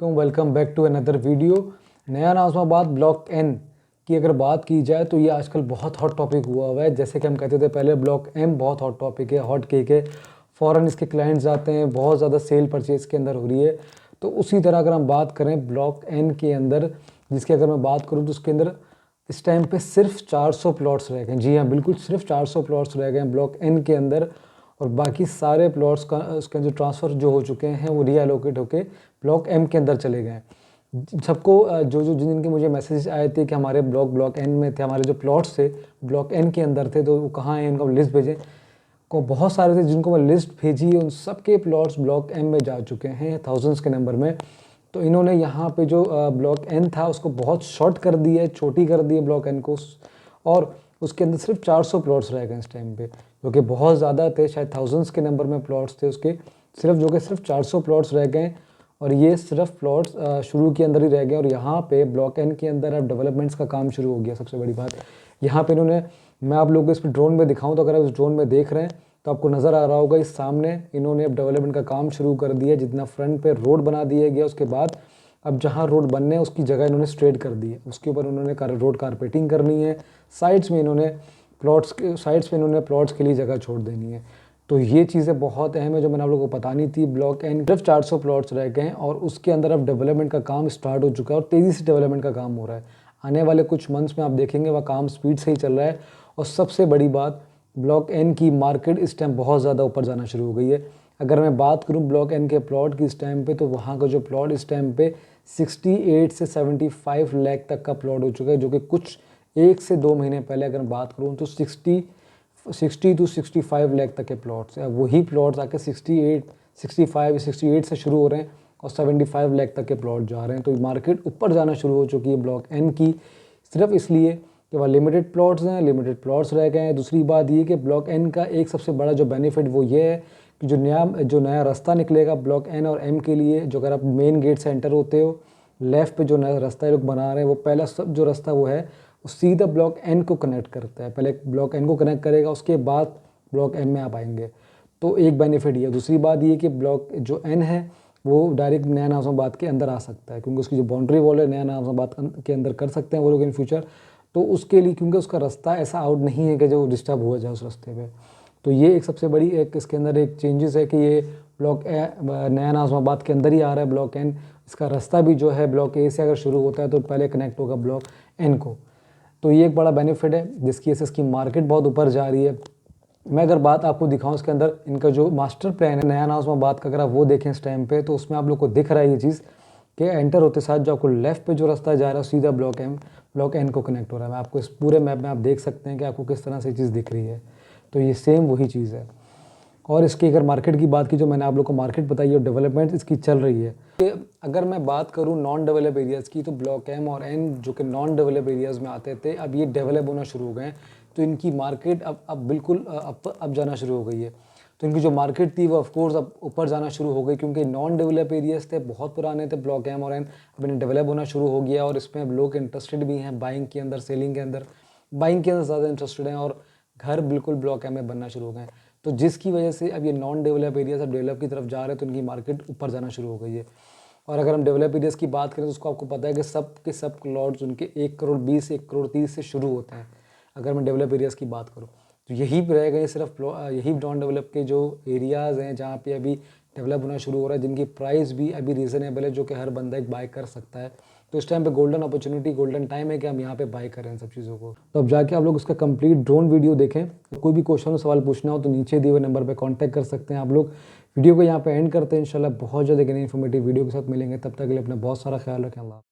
अलैकुम, welcome back to another video. Naya Nazimabad block N की अगर बात की जाए तो ये आजकल बहुत हॉट टॉपिक हुआ है। जैसे कि हम कहते थे पहले ब्लॉक एम बहुत हॉट टॉपिक है, हॉट केक है, फ़ौरन इसके क्लाइंट्स आते हैं, बहुत ज़्यादा सेल परचेज़ के अंदर हो रही है। तो उसी तरह अगर हम बात करें ब्लॉक एन के अंदर, जिसकी अगर मैं बात करूँ तो उसके अंदर इस टाइम पे सिर्फ 400 प्लॉट्स रह गए। जी हाँ, बिल्कुल सिर्फ 400 प्लॉट्स रह गए हैं ब्लॉक एन के अंदर, और बाकी सारे प्लॉट्स का उसके जो ट्रांसफ़र जो हो चुके हैं वो रीएलोकेट होके ब्लॉक एम के अंदर चले गए हैं। सबको जो जो जिनके मुझे मैसेज आए थे कि हमारे ब्लॉक एन में थे, हमारे जो प्लॉट्स थे ब्लॉक एन के अंदर थे, तो वो कहाँ हैं, उनको लिस्ट भेजें। को बहुत सारे थे जिनको मैं लिस्ट भेजी, उन सब के प्लॉट्स ब्लॉक एम में जा चुके हैं थाउजेंड्स के नंबर में। तो इन्होंने यहाँ पे जो ब्लॉक एन था उसको बहुत शॉर्ट कर दिया है, छोटी कर दी है ब्लॉक एन को, और उसके अंदर सिर्फ 400 प्लॉट्स रह गए इस टाइम पे, जो कि बहुत ज़्यादा थे, शायद थाउजेंड्स के नंबर में प्लॉट्स थे उसके, सिर्फ 400 प्लॉट्स रह गए। और ये सिर्फ प्लॉट्स शुरू के अंदर ही रह गए। और यहाँ पे ब्लॉक एन के अंदर अब डेवलपमेंट्स का काम शुरू हो गया। सबसे बड़ी बात यहाँ पे इन्होंने, मैं आप लोगों को इस पर ड्रोन में दिखाऊँ तो अगर आप इस ड्रोन में देख रहे हैं तो आपको नज़र आ रहा होगा, इस सामने इन्होंने अब डेवलपमेंट का काम शुरू कर दिया। जितना फ्रंट पे रोड बना दिया गया, उसके बाद अब जहाँ रोड बनने है उसकी जगह इन्होंने स्ट्रेट कर दी है, उसके ऊपर उन्होंने रोड कारपेटिंग करनी है। साइड्स में इन्होंने प्लॉट्स के लिए जगह छोड़ देनी है। तो ये चीज़ें बहुत अहम है जो मैंने आप लोगों को बतानी थी। ब्लॉक एन सिर्फ 400 प्लॉट्स रह गए हैं और उसके अंदर अब डेवलपमेंट का काम स्टार्ट हो चुका है और तेज़ी से डेवलपमेंट का काम हो रहा है। आने वाले कुछ मंथ्स में आप देखेंगे वह काम स्पीड से ही चल रहा है। और सबसे बड़ी बात, ब्लॉक एन की मार्केट इस टाइम बहुत ज़्यादा ऊपर जाना शुरू हो गई है। अगर मैं बात करूं ब्लॉक एन के प्लॉट की इस टाइम पे, तो वहाँ का जो प्लॉट इस टाइम पे 68 से 75 लाख तक का प्लॉट हो चुका है, जो कि कुछ 1 से 2 महीने पहले अगर बात करूं तो 60 टू 65 लाख तक के प्लॉट्स हैं। वही प्लॉट्स आके 68 से शुरू हो रहे हैं और 75 लाख तक के प्लॉट जा रहे हैं। तो मार्केट ऊपर जाना शुरू हो चुकी है ब्लॉक एन की, सिर्फ इसलिए कि वह लिमिटेड प्लॉट्स हैं, लिमिटेड प्लॉट्स रह गए हैं। दूसरी बात ये कि ब्लॉक एन का एक सबसे बड़ा जो बेनिफिट वो ये है कि जो नया रास्ता निकलेगा ब्लॉक एन और एम के लिए, जो अगर आप मेन गेट से एंटर होते हो, लेफ़्ट पे जो नया रास्ता ये लोग बना रहे हैं, वो पहला सब जो रास्ता वो है वो सीधा ब्लॉक एन को कनेक्ट करता है। पहले ब्लॉक एन को कनेक्ट करेगा, उसके बाद ब्लॉक एम में आप आएंगे। तो एक बेनिफिट ये है। दूसरी बात ये कि ब्लॉक जो एन है वो डायरेक्ट नया नाज़िमाबाद के अंदर आ सकता है, क्योंकि उसकी जो बाउंड्री वॉल है नया नाज़िमाबाद के अंदर कर सकते हैं वो लोग इन फ्यूचर। तो उसके लिए, क्योंकि उसका रास्ता ऐसा आउट नहीं है कि जो डिस्टर्ब हो जाए उस रास्ते पे। तो ये एक सबसे बड़ी एक इसके अंदर एक चेंजेस है कि ये ब्लॉक नया नाज़िमाबाद के अंदर ही आ रहा है ब्लॉक एन। इसका रास्ता भी जो है ब्लॉक ए से अगर शुरू होता है तो पहले कनेक्ट होगा ब्लॉक एन को। तो ये एक बड़ा बेनिफिट है जिसकी वजह से इसकी मार्केट बहुत ऊपर जा रही है। मैं अगर बात आपको दिखाऊं इसके अंदर, इनका जो मास्टर प्लान है नया नाज़िमाबाद का, अगर आप वो देखें इस टाइम पे, तो उसमें आप लोग को दिख रहा है ये चीज़ कि एंटर होते साथ जो आपको लेफ़्ट पे जो रास्ता जा रहा है सीधा ब्लॉक एन को कनेक्ट हो रहा है। मैं आपको इस पूरे मैप में आप देख सकते हैं कि आपको किस तरह से ये चीज़ दिख रही है। तो ये सेम वही चीज़ है। और इसकी अगर मार्केट की बात की, जो मैंने आप लोग को मार्केट बताई और डेवलपमेंट इसकी चल रही है, अगर मैं बात करूं नॉन डेवलप एरियाज़ की, तो ब्लॉक एम और एन जो कि नॉन डेवलप एरियाज़ में आते थे, अब ये डेवलप होना शुरू हो गए हैं। तो इनकी मार्केट अब बिल्कुल अब जाना शुरू हो गई है। तो इनकी जो मार्केट थी वो ऑफकोर्स अब ऊपर जाना शुरू हो गई, क्योंकि नॉन डेवलप एरियाज़ थे, बहुत पुराने थे ब्लॉक एम और एन, अब इन्हें डेवलप होना शुरू हो गया। और इसमें अब लोग इंटरेस्टेड भी हैं बाइंग के अंदर, सेलिंग के अंदर। बाइंग के अंदर ज़्यादा इंटरेस्टेड हैं और घर बिल्कुल ब्लॉक एम में बनना शुरू हो गए हैं। तो जिसकी वजह से अब ये नॉन डेवलप एरियाज अब डेवलप की तरफ जा रहे हैं, तो इनकी मार्केट ऊपर जाना शुरू हो गई है। और अगर हम डेवलप एरियाज़ की बात करें तो उसको आपको पता है कि सब के सब प्लॉट्स उनके 1 करोड़ 20, 1 करोड़ 30 से शुरू होते हैं। अगर मैं डेवलप एरियाज़ की बात करूँ तो यही रह गए सिर्फ यही नॉन डेवलप के जो एरियाज़ हैं जहाँ पे अभी डेवलप होना शुरू हो रहा है, जिनकी प्राइस भी अभी रीज़नेबल है, जो कि हर बंदा एक बाय कर सकता है। तो इस टाइम पे गोल्डन अपॉर्चुनिटी, गोल्डन टाइम है कि हम यहाँ पे बाय करें इन सब चीज़ों को। तो अब जाके आप लोग उसका कंप्लीट ड्रोन वीडियो देखें। कोई भी क्वेश्चन सवाल पूछना हो तो नीचे दिए हुए नंबर पे कांटेक्ट कर सकते हैं आप लोग। वीडियो को यहाँ पे एंड करते हैं। इंशाल्लाह बहुत ज़्यादा नई इन्फॉर्मेटिव वीडियो के साथ मिलेंगे। तब तक के लिए अपना बहुत सारा ख्याल रखें। अल्लाह।